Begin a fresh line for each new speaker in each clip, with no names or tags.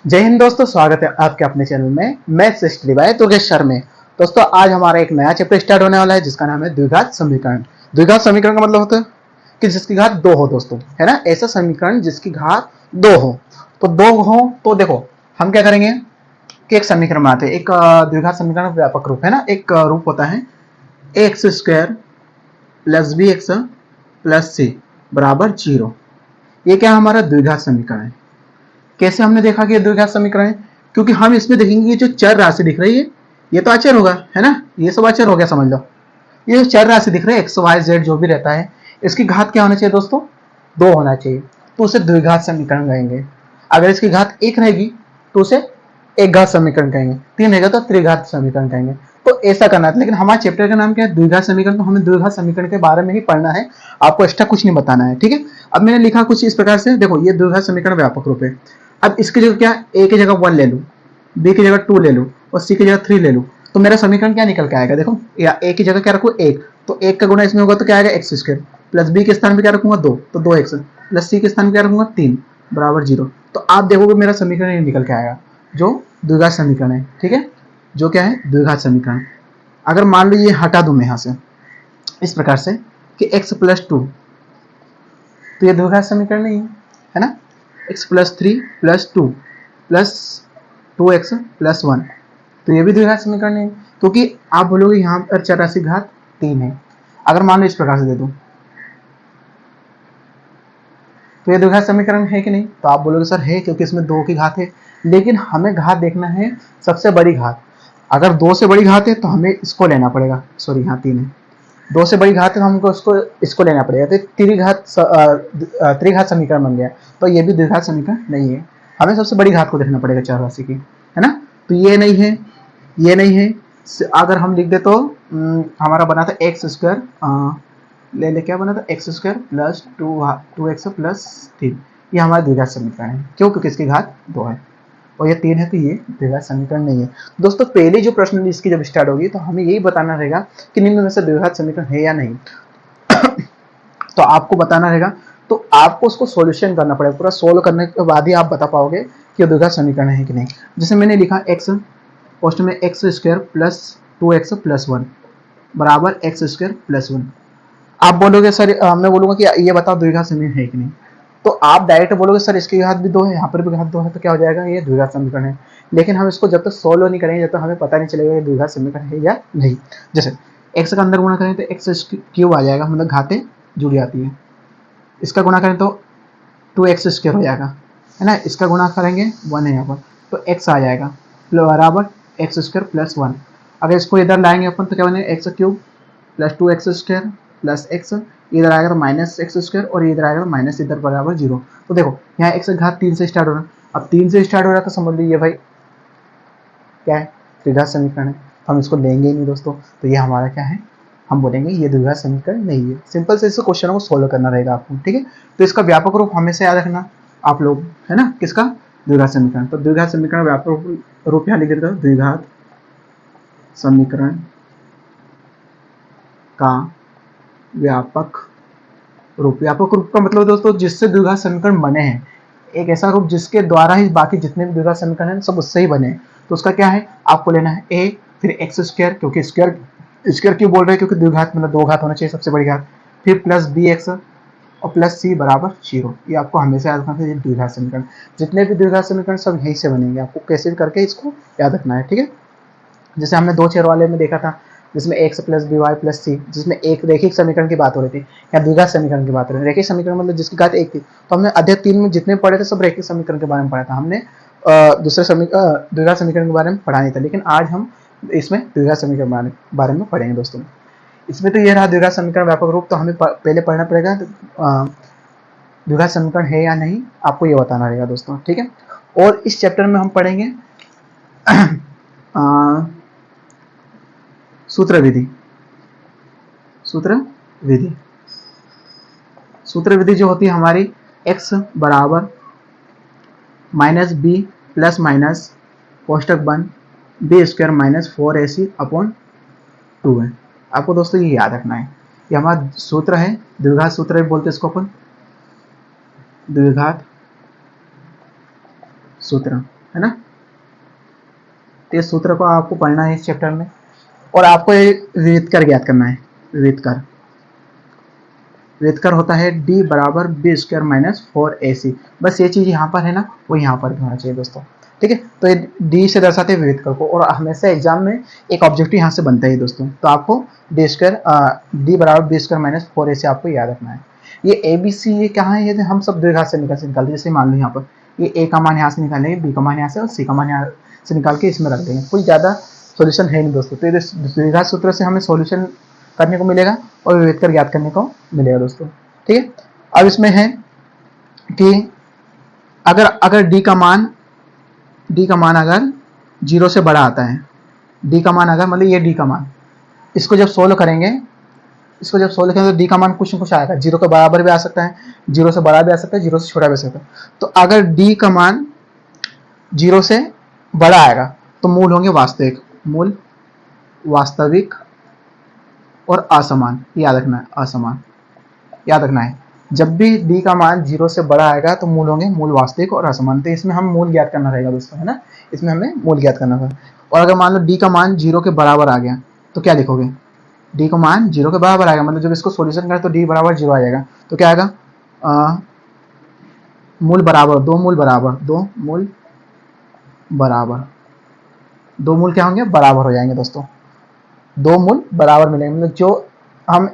जय हिंद दोस्तों, स्वागत है आपके अपने चैनल में maths study bye Durgesh sir में। दोस्तों आज हमारा एक नया चैप्टर स्टार्ट होने वाला है जिसका नाम है द्विघात समीकरण। द्विघात समीकरण का मतलब होता है कि जिसकी घात दो हो दोस्तों, है ना। ऐसा समीकरण जिसकी घात दो हो। तो दो हो तो देखो हम क्या करेंगे कि एक समीकरण बनाते हैं। एक द्विघात समीकरण व्यापक रूप है ना। एक रूप होता है x square plus B x plus C बराबर 0। ये क्या हमारा द्विघात समीकरण है। कैसे हमने देखा कि ये द्विघात समीकरण है, क्योंकि हम इसमें देखेंगे ये जो चर राशि दिख रही है ये तो अचर होगा, है ना। ये सब अचर हो गया समझ लो। ये जो चर राशि दिख रही है एक्स वाई जेड जो भी रहता है, इसकी घात क्या होना चाहिए दोस्तों, दो होना चाहिए। तो उसे द्विघात समीकरण कहेंगे। अगर इसकी घात एक रहेगी तो उसे एक घात समीकरण कहेंगे, तीन रहेगा तो त्रिघात समीकरण कहेंगे। तो ऐसा करना है। लेकिन हमारे चैप्टर का नाम क्या है, द्विघात समीकरण। तो हमें द्विघात समीकरण के बारे में ही पढ़ना है, आपको एक्स्ट्रा कुछ नहीं बताना है, ठीक है। अब मैंने लिखा कुछ इस प्रकार से, देखो ये द्विघात समीकरण व्यापक रूप है। अब इसकी जगह क्या, ए की जगह 1 ले लूँ, बी की जगह 2 ले लूँ और सी की जगह 3 ले लूँ, तो मेरा समीकरण क्या निकल के आएगा। देखो या ए की जगह क्या रखूँ, एक, तो एक का गुणा इसमें होगा तो क्या आएगा एक्स स्क्वायर, प्लस बी के स्थान पे क्या रखूंगा दो, तो दो एक्स, प्लस सी के स्थान पे क्या रखूंगा 3 बराबर 0। तो आप देखोगे मेरा समीकरण ये निकल के आएगा जो द्विघात समीकरण है, ठीक है। जो क्या है द्विघात समीकरण। अगर मान लो ये हटा दूं मैं यहाँ से इस प्रकार से कि x प्लस 2, तो ये द्विघात समीकरण नहीं है ना। x plus 3 plus 2 plus 2x plus 1, तो ये भी द्विघात समीकरण नहीं है, क्योंकि आप बोलोगे यहाँ पर चर राशि घात 3 है। अगर मान लो इस प्रकार से दे दूं तो ये द्विघात समीकरण है कि नहीं, तो आप बोलोगे सर है, क्योंकि इसमें दो की घात है। लेकिन हमें घात देखना है सबसे बड़ी घात। अगर दो से बड़ी घात है तो हमें इसको लेना पड़ेगा, सॉरी यहाँ 3 है, दो से बड़ी घात है तो हमको इसको लेना पड़ेगा। तो त्रिघात समीकरण बन गया। तो ये भी द्विघात समीकरण नहीं है। हमें सबसे बड़ी घात को देखना पड़ेगा चर राशि की, है ना। तो ये नहीं है, ये नहीं है। अगर हम लिख दे तो हमारा बना था एक्स स्क्वायर, ले ले क्या बना था x square plus two x plus 3। ये हमारा द्विघात समीकरण है। क्यों, क्योंकि इसकी घात 2 है और ये 3 है, तो ये द्विघात समीकरण नहीं है। दोस्तों पहली जो प्रश्न इसकी जब स्टार्ट होगी तो हमें यही बताना रहेगा कि निम्न में से द्विघात समीकरण है या नहीं। तो आपको बताना रहेगा, तो आपको उसको सॉल्यूशन करना पड़ेगा। पूरा सोल्व करने के बाद ही आप बता पाओगे कि द्विघात समीकरण है कि नहीं। जैसे मैंने लिखा एक्स पोस्ट में x square plus 2x plus 1 बराबर एक्स स्क्वायर प्लस 1। आप बोलोगे सर, मैं बोलूंगा कि ये बताओ द्विघात समीकरण है कि नहीं, तो आप डायरेक्ट बोलोगे सर इसकी घात भी 2 है, यहाँ पर भी घात 2 है, तो क्या हो जाएगा ये द्विघात समीकरण है। लेकिन हम इसको जब तक सोल्व नहीं करेंगे, जब तक हमें पता नहीं चलेगा ये द्विघात समीकरण है या नहीं। जैसे एक्स का अंदर गुणा करें तो एक्स क्यूब आ जाएगा, मतलब घातें जुड़ जाती है। इसका गुणा करें तो 2x स्क्वायर हो जाएगा, है ना। इसका गुणा करेंगे 1 है यहाँ पर, तो x आ जाएगा बराबर एक्स स्क्वायर प्लस 1। अगर इसको इधर लाएंगे अपन तो क्या बनेगा x cube plus 2x square plus x, इधर आएगा माइनस एक्स स्क्वायर और इधर आएगा माइनस इधर बराबर 0। तो देखो यहाँ एक्स घात 3 से स्टार्ट हो रहा है। अब 3 से स्टार्ट हो रहा है तो समझ लीजिए भाई क्या है, त्रिघात समीकरण है। तो हम इसको लेंगे ही नहीं दोस्तों। तो ये हमारा क्या है, हम बोलेंगे ये द्विघात समीकरण नहीं है। सिंपल से इस क्वेश्चनों को सोल्व करना रहेगा आपको, ठीक है। तो इसका व्यापक रूप हमेशा याद रखना आप लोग, है ना, किसका, द्विघात समीकरण। तो द्विघात समीकरण व्यापक रूप यहाँ लिख देता हूँ, द्विघात समीकरण का व्यापक रूप। व्यापक रूप का मतलब दोस्तों जिससे द्विघात समीकरण बने हैं, एक ऐसा रूप जिसके द्वारा ही बाकी जितने भी द्विघात समीकरण हैं सब उससे ही बने हैं। तो उसका क्या है, आपको लेना है a, फिर एक्स स्क्वायर, क्योंकि स्क्वायर स्क्वायर क्यों बोल रहे हैं, क्योंकि द्विघात मतलब दो घात होना चाहिए सबसे बड़ी घात, फिर प्लस बी एक्स और प्लस सी बराबर 0। ये आपको हमेशा याद रखना है। द्विघात समीकरण जितने भी द्विघात समीकरण सब यहीं से बनेंगे, आपको कैसे करके इसको याद रखना है, ठीक है। जैसे हमने दो चर वाले में देखा था जिसमें X plus B Y plus C, जिसमें एक रेखिक समीकरण की बात हो रही थी, या द्विघात समीकरण की बात हो रही थी। रेखिक समीकरण मतलब जिसकी घात एक थी। तो हमने अध्याय 3 में जितने पढ़े थे सब रेखिक समीकरण के बारे में पढ़ा था। हमने दूसरे द्विघात समीकरण के बारे में पढ़ा नहीं था। लेकिन आज हम इसमें द्विघात समीकरण के बारे में पढ़ेंगे दोस्तों। इसमें तो ये रहा द्विघात समीकरण व्यापक रूप। तो हमें पहले पढ़ना पड़ेगा द्विघात समीकरण है या नहीं, आपको ये बताना रहेगा दोस्तों, ठीक है। और इस चैप्टर में हम पढ़ेंगे सूत्र विधि। सूत्र विधि, सूत्र विधि जो होती है हमारी, x बराबर माइनस बी प्लस माइनस कोष्टक बन B square minus 4ac upon 2 है। आपको दोस्तों ये याद रखना है, ये हमारा सूत्र है, द्विघात सूत्र बोलते हैं इसको अपन, द्विघात सूत्र। है ना। तो ये सूत्र को आपको पढ़ना है इस चैप्टर में, और आपको ये विविधकर ज्ञात करना है। विविधकर होता है d बराबर बी स्क्वायर माइनस 4ac। बस ये चीज यहाँ पर है ना, वो यहाँ पर भी होना चाहिए दोस्तों, ठीक है। तो ये d से दर्शाते हैं विविधकर को, और हमेशा एग्जाम में एक ऑब्जेक्टिव यहाँ से बनता है दोस्तों। तो आपको d बराबर बी स्क्वायर माइनस 4ac आपको याद रखना है। ये ए बी सी ये कहाँ है, ये हम सब द्विघात से निकालते, जैसे मान लो यहाँ पर ये ए का मान यहाँ से निकालेंगे, बी का मान यहाँ से, और सी का मान यहाँ से निकाल के इसमें रख देंगे। कोई ज़्यादा सॉल्यूशन है नहीं दोस्तों। तो ये द्विघात सूत्र से हमें सॉल्यूशन करने को मिलेगा और विविधकर ज्ञात करने को मिलेगा दोस्तों, ठीक है। अब इसमें है कि अगर d का मान अगर 0 से बड़ा आता है, d का मान अगर मतलब ये d का मान, इसको जब सोल्व करेंगे तो d का मान कुछ न कुछ आएगा। 0 के बराबर भी आ सकता है, 0 से बड़ा भी आ सकता है, 0 से छोटा भी आ सकता है। तो अगर d का मान 0 से बड़ा आएगा तो मूल होंगे वास्तविक और असमान। याद रखना है। जब भी d का मान 0 से बड़ा आएगा तो मूल होंगे मूल वास्तविक और असमान। तो इसमें हम मूल ज्ञात करना रहेगा दोस्तों, है ना। इसमें हमें मूल ज्ञात करना होगा। और अगर मान लो d का मान 0 के बराबर आ गया तो क्या लिखोगे, d का मान 0 के बराबर आएगा, मतलब जब इसको सॉल्यूशन करें तो d बराबर 0 आ जाएगा। तो क्या आएगा, मूल बराबर, दो मूल क्या होंगे, बराबर हो जाएंगे दोस्तों। दो मूल बराबर मिलेंगे, मतलब जो हम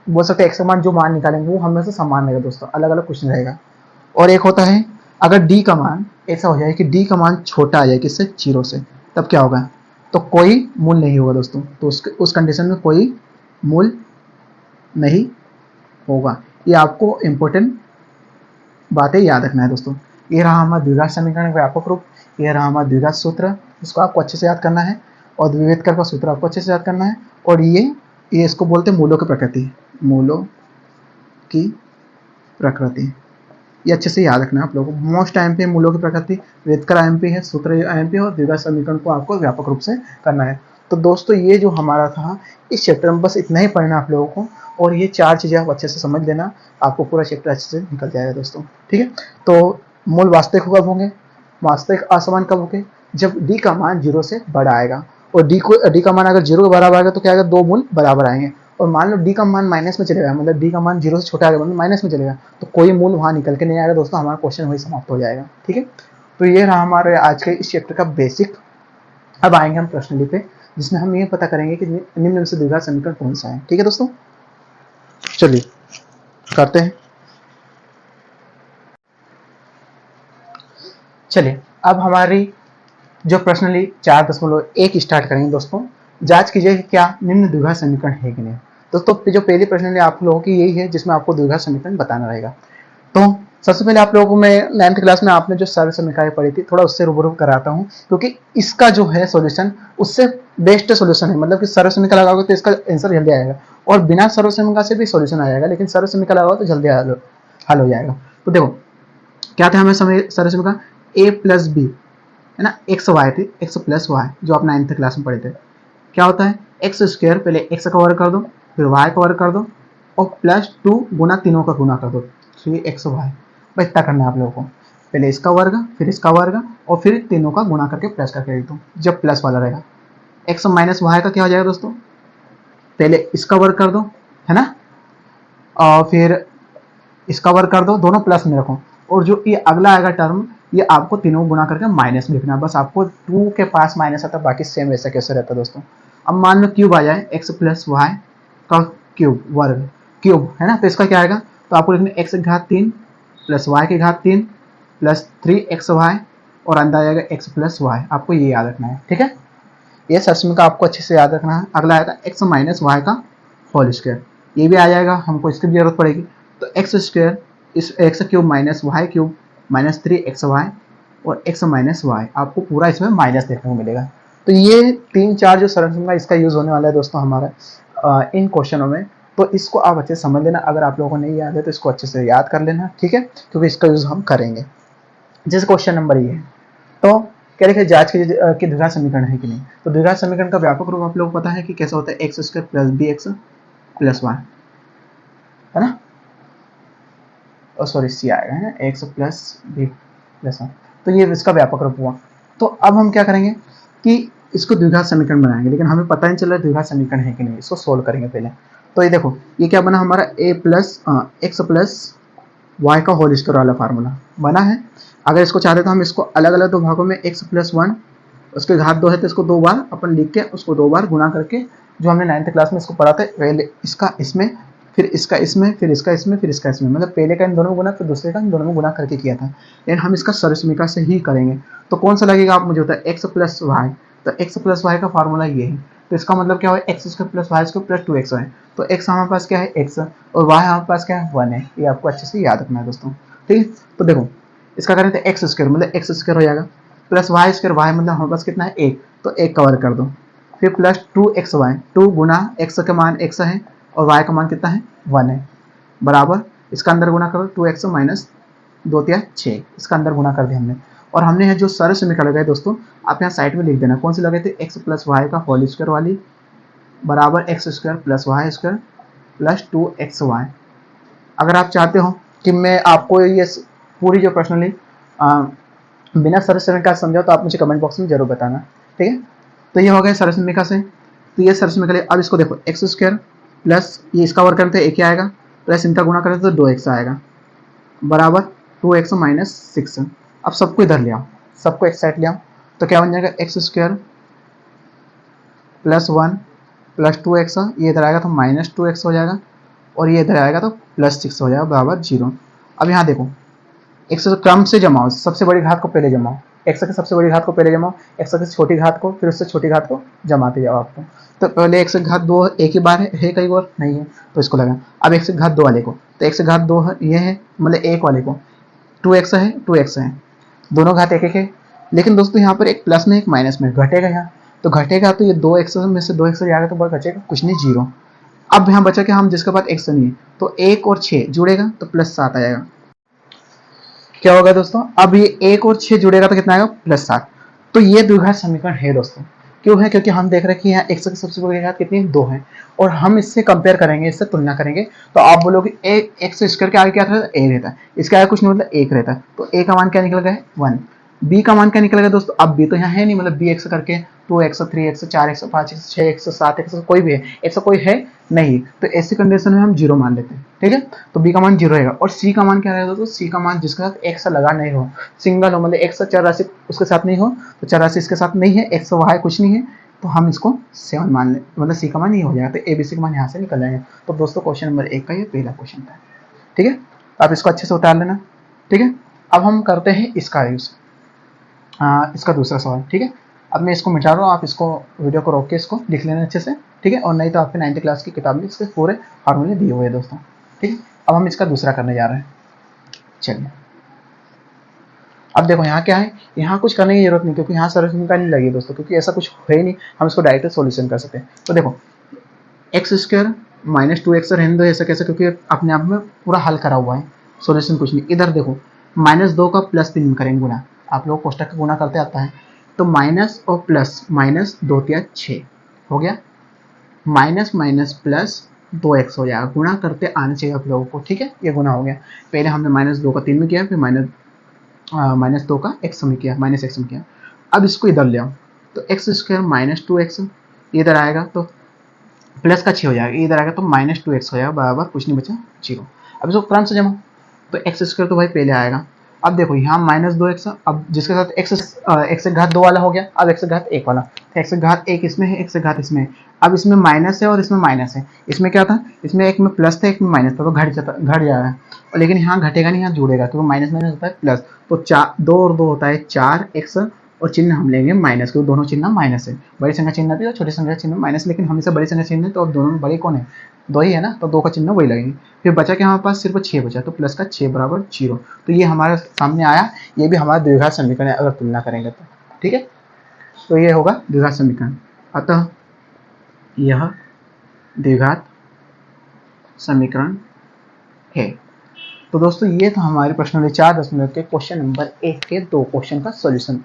बोल सकते हैं एक समान जो मान निकालेंगे वो हमें से समान रहेगा दोस्तों, अलग अलग कुछ नहीं रहेगा। और एक होता है अगर d का मान ऐसा हो जाए कि d का मान छोटा आ जाए किससे, 0 से, तब क्या होगा, तो कोई मूल नहीं होगा दोस्तों। तो उस कंडीशन में कोई मूल नहीं होगा। ये आपको इंपॉर्टेंट बातें याद रखना है दोस्तों। ये रहा हमारा द्विघात समीकरण का व्यापक रूप, ये रहा हमारा द्विघात सूत्र, इसको आपको अच्छे से याद करना है, और विविधकर का सूत्र आपको अच्छे से याद करना है। और ये इसको बोलते हैं मूलों की प्रकृति, ये अच्छे से याद रखना है आप लोगों को। मोस्ट IMP है मूलों की प्रकृति, विविधकर IMP है, सूत्र IMP है, और द्विघात समीकरण को आपको व्यापक रूप से करना है। तो दोस्तों ये जो हमारा था इस चैप्टर में बस इतना ही पढ़ना आप लोगों को, और ये 4 चीज़ें आप अच्छे से समझ लेना, आपको पूरा चैप्टर अच्छे से निकल जाएगा दोस्तों, ठीक है। तो मूल वास्तविक कब होंगे, वास्तविक असमान कब होंगे, जब d का मान 0 से बड़ा आएगा। और d का मान अगर 0 के बराबर आएगा तो क्या आएगा, दो मूल बराबर आएंगे। और मान लो d का मान माइनस में चलेगा, मतलब d का मान 0 से छोटा आएगा, मतलब माइनस में चलेगा, तो कोई मूल वहाँ निकल के नहीं आएगा दोस्तों, हमारा क्वेश्चन वही समाप्त हो जाएगा, ठीक है। तो ये रहा हमारे आज के इस चैप्टर का बेसिक। अब आएंगे हम प्रश्नावली पे, जिसमें हम ये पता करेंगे कि निम्न में से द्विघात समीकरण कौन सा है, ठीक है दोस्तों। चलिए करते हैं। चलिए अब हमारी जो प्रश्नावली 4.1 स्टार्ट करेंगे दोस्तों। जांच कीजिए कि क्या निम्न द्विघात समीकरण है कि नहीं। दोस्तों जो पहली प्रश्नावली आप लोगों की यही है जिसमें आपको द्विघात समीकरण बताना रहेगा। तो सबसे पहले आप लोगों को मैं 9th क्लास में आपने जो सरल समीकरण पढ़ी थी थोड़ा उससे रूबरू कराता हूँ, क्योंकि इसका जो है सॉल्यूशन उससे बेस्ट सॉल्यूशन है। मतलब कि सरल समीकरण लगाओगे तो इसका आंसर जल्दी आएगा, और बिना सरल समीकरण से भी सॉल्यूशन आ जाएगा, लेकिन सरल समीकरण लगाओ तो जल्दी हल हो जाएगा। तो देखो क्या था हमें सरल समीकरण, a प्लस बी है ना, एक्स वाई थी, एक्स प्लस वाई जो आप 9th क्लास में पढ़े थे। क्या होता है, एक्स स्क्वायर, पहले एक्स का वर्ग कर दो, फिर वाई का वर्ग कर दो, और प्लस 2 गुना तीनों का गुना कर दो, 3xy। बस इतना करना है आप लोगों को, पहले इसका वर्ग फिर इसका वर्ग और फिर तीनों का गुणा करके प्लस करके लिख दो। जब प्लस वाला रहेगा एक्स माइनस वाई का क्या हो जाएगा दोस्तों, पहले इसका वर्ग कर दो है ना, और फिर इसका वर्ग कर दो, दोनों प्लस में रखो, और जो ये अगला आएगा टर्म ये आपको तीनों गुणा करके माइनस में लिखना है। बस आपको 2 के पास माइनस आता है, बाकी सेम वैसा कैसे रहता है दोस्तों। अब मान लो क्यूब आ जाए, एक्स प्लस वाई का क्यूब है ना, तो इसका क्या आएगा, तो आपको लिखना एक्स की घात 3 प्लस वाई की घात 3 प्लस 3xy, और अंदर आ जाएगा एक्स प्लस वाई। आपको ये याद रखना है, ठीक है। ये सच का आपको अच्छे से याद रखना है। अगला आएगा एक्स माइनस वाई का होल स्क्वायर, ये भी आ जाएगा, हमको इसकी भी जरूरत पड़ेगी। तो एक्स स्क्वायर इस x cube minus y cube minus 3xy और x माइनस वाई, आपको पूरा इसमें माइनस देखने को मिलेगा। तो ये 3-4 जो सरल इसका यूज होने वाला है दोस्तों हमारा इन क्वेश्चनों में। तो इसको आप अच्छे से समझ लेना, अगर आप लोगों को नहीं याद है तो इसको अच्छे से याद कर लेना, ठीक है, क्योंकि इसका यूज हम करेंगे। जैसे क्वेश्चन नंबर ये है, तो क्या लिखा है, जांच कीजिए कि द्विघात समीकरण है कि नहीं। तो द्विघात समीकरण का व्यापक रूप आप लोगों को पता है कि कैसा होता है, x square plus B x plus y है ना, सॉरी सी आएगा है ना, x plus b plus y. तो ये इसका व्यापक रूप हुआ। तो अब हम क्या करेंगे कि इसको द्विघात समीकरण बनाएंगे, लेकिन हमें पता नहीं चल रहा द्विघात समीकरण है कि नहीं, इसको सोल्व करेंगे पहले। तो ये देखो ये क्या बना हमारा एक्स प्लस वाई का होल स्क्वायर वाला फार्मूला बना है। अगर इसको चाहते तो हम इसको अलग अलग दो भागों में एक्स प्लस वन उसके घात 2 है तो इसको 2 बार अपन लिख के उसको 2 बार गुना करके, जो हमने 9th क्लास में इसको पढ़ा था, पहले इसका इसमें फिर इसका इसमें फिर इसका इसमें फिर इसका इसमें, मतलब पहले का इन दोनों में गुना फिर दूसरे का इन दोनों में गुना करके किया था। लेकिन हम इसका सरसमीका से ही करेंगे। तो कौन सा लगेगा आप मुझे होता है एक्स प्लस वाई, तो एक्स प्लस वाई का फार्मूला ये है। तो इसका मतलब क्या हुआ x square plus y square plus 2x है। तो एक्स हमारे पास क्या है एक्स और वाई हमारे पास क्या है 1 है। ये आपको अच्छे से याद रखना है दोस्तों, ठीक है। तो देखो इसका करें तो एक्स स्क्वायर मतलब एक्स स्क्वायर हो जाएगा प्लस वाई स्क्वायर, वाई मतलब हमारे पास कितना है 1, तो 1 कवर कर दो। फिर प्लस 2xy, 2 गुना x का मान x है और y का मान कितना है 1 है, बराबर इसका अंदर गुना करो 2x माइनस 2 तिया 6, इसका अंदर गुना कर दिया हमने। और हमने जो सरल समीकरण लगाए दोस्तों, आप यहाँ साइड में लिख देना कौन सी लगाए थे, x प्लस वाई का होल स्क्वायर वाली बराबर x square plus y square plus 2xy। अगर आप चाहते हो कि मैं आपको ये पूरी जो पर्सनली बिना सरल समीकरण समझा तो आप मुझे कमेंट बॉक्स में जरूर बताना, ठीक है। तो ये हो गया सरल समीकरण से, तो ये सरल समीकरण। अब इसको देखो एक्स स्क्वायर प्लस ये इसका वर्ग करते हैं एक ही आएगा, प्लस इनका गुणा करते तो 2x आएगा बराबर 2x माइनस 6। अब सबको इधर ले आओ, सबको एक साइड ले आओ, तो क्या बन जाएगा x square plus 1 plus 2x, ये इधर आएगा तो माइनस 2x हो जाएगा और ये इधर आएगा तो प्लस 6 हो जाएगा बराबर 0। अब यहाँ देखो एक्स क्रम से जमाओ, सबसे बड़ी घात को पहले जमाओ, एक्स की सबसे बड़ी घात को पहले जमाओ, एक्स की छोटी घात को, फिर उससे छोटी घात को जमाते जाओ आपको। तो पहले एक्स की घात 2 एक ही बार है कई बार नहीं है, तो इसको लगा। अब एक्स की घात 2 वाले को, तो एक्स की घात 2 है ये है मतलब एक वाले को 2x है 2x है, दोनों घात एक एक है। लेकिन दोस्तों यहाँ पर एक प्लस में एक माइनस में घटेगा, यहाँ तो घटेगा तो ये 2x में से 2x जाएगा तो बचेगा कुछ नहीं 0। अब यहाँ बचा कि हम जिसके बाद x नहीं है तो 1 और 6 जुड़ेगा तो प्लस 7 आएगा। क्या होगा दोस्तों, अब ये 1 और 6 जुड़ेगा तो कितना आएगा प्लस 7। तो ये द्विघात समीकरण है दोस्तों। क्यों है, क्योंकि हम देख रहे हैं कि यहाँ x की सबसे बड़ी घात कितनी 2 है और हम इससे कंपेयर करेंगे, इससे तुलना करेंगे तो आप बोलोगे एक्स स्क्वायर के आगे क्या रहता है a रहता है, इसके आगे कुछ नहीं मतलब 1 रहता है, तो a का मान क्या निकल गया 1। b का मान क्या निकलेगा दोस्तों, अब b तो यहाँ है नहीं मतलब bx करके 2x 3x 4x 5x 6x 7x कोई भी है, x कोई है नहीं, तो ऐसी कंडीशन में हम 0 मान लेते हैं, ठीक है। तो b का मान 0 रहेगा और c का मान क्या रहेगा दोस्तों, c का मान जिसके साथ x लगा नहीं हो, सिंगल हो मतलब x चर राशि उसके साथ नहीं हो, तो चर राशि इसके साथ नहीं है, x y कुछ नहीं है, तो हम इसको 7 मान लें, मतलब c का मान ये हो जाएगा, तो abc का मान यहाँ से निकल जाएगा। तो दोस्तों क्वेश्चन नंबर 1 का ये पहला क्वेश्चन था, ठीक है। आप इसको अच्छे से उतार लेना, ठीक है। अब हम करते हैं इसका यूज, इसका दूसरा सवाल, ठीक है। अब मैं इसको मिटा रहा हूँ, आप इसको वीडियो को रोक के इसको लिख लेना अच्छे से, ठीक है। और नहीं तो आपके 9th क्लास की किताब में इसके पूरे फार्मूले दिए हुए हैं दोस्तों, ठीक है। अब हम इसका दूसरा करने जा रहे हैं, चलिए। अब देखो यहाँ क्या है, यहाँ कुछ करने की जरूरत नहीं क्योंकि यहाँ सरल समीकरण नहीं लगी दोस्तों, क्योंकि ऐसा कुछ है ही नहीं, हम इसको डायरेक्ट सोल्यूशन कर सकते हैं। तो देखो एक्स स्क्वायर माइनस 2x रहने दो ऐसा कैसे, क्योंकि अपने आप में पूरा हल करा हुआ है, सोल्यूशन कुछ नहीं। इधर देखो -2 का +3 करेंगे गुना, आप लोग कोष्टक का गुना करते आता है, तो माइनस और प्लस माइनस 2 तिया 6 हो गया, माइनस माइनस प्लस 2x हो जाएगा, गुना करते आने चाहिए आप लोगों को, ठीक है। ये गुना हो गया, पहले हमने -2 का 3 में किया, फिर -2 का x में किया, -x में किया। अब इसको इधर ले आओ, तो एक्स स्क्वायर माइनस 2x इधर आएगा तो प्लस का 6 हो जाएगा, इधर आएगा तो -2x हो जाएगा बराबर कुछ नहीं बचा 0। अब इसको क्रम से जमा, तो एक्स स्क्वायर तो भाई पहले आएगा। अब देखो यहाँ -2x, अब जिसके साथ x घात 2 वाला हो गया, अब x घात 1 वाला, तो x घात 1 इसमें है, x घात इसमें है। अब इसमें माइनस है और इसमें माइनस है, इसमें क्या था, इसमें एक में प्लस था एक में माइनस था, तो घट जा रहा है, लेकिन यहाँ घटेगा नहीं, यहाँ जुड़ेगा, क्योंकि माइनस माइनस होता है प्लस, तो 2 और 2 होता है 4x और चिन्ह हम लेंगे माइनस, क्योंकि दोनों चिन्ह माइनस है, बड़ी संख्या चिन्ह थी और छोटी संख्या चिन्ह माइनस, लेकिन हमेशा बड़ी संख्या चिन्ह है तो अब दोनों में बड़े कौन है 2 ही है ना, तो 2 का चिन्ह वही लगेंगे। फिर बचा क्या हमारे पास, सिर्फ 6 बचा, तो प्लस का 6 बराबर 0। तो ये हमारे सामने आया, ये भी हमारा द्विघात समीकरण है अगर तुलना करेंगे तो, ठीक है। तो ये होगा द्विघात समीकरण, अतः यह द्विघात समीकरण है। तो दोस्तों ये था हमारे प्रश्न 4.0 के क्वेश्चन नंबर 1 के 2 क्वेश्चन का सॉल्यूशन।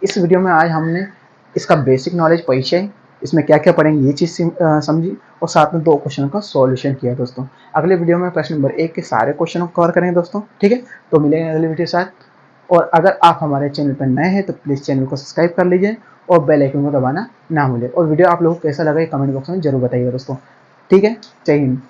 इस वीडियो में आज हमने इसका बेसिक नॉलेज परिचय, इसमें क्या क्या पढ़ेंगे ये चीज़ समझी और साथ में 2 क्वेश्चन का सॉल्यूशन किया दोस्तों। अगले वीडियो में प्रश्न नंबर 1 के सारे क्वेश्चनों को कवर करेंगे दोस्तों, ठीक है। तो मिलेंगे अगले वीडियो के साथ, और अगर आप हमारे चैनल पर नए हैं तो प्लीज़ चैनल को सब्सक्राइब कर लीजिए और बेल आइकन को दबाना ना भूलें। और वीडियो आप लोगों को कैसा लगा कमेंट बॉक्स में जरूर बताइएगा दोस्तों। ठीक है, जय हिंद।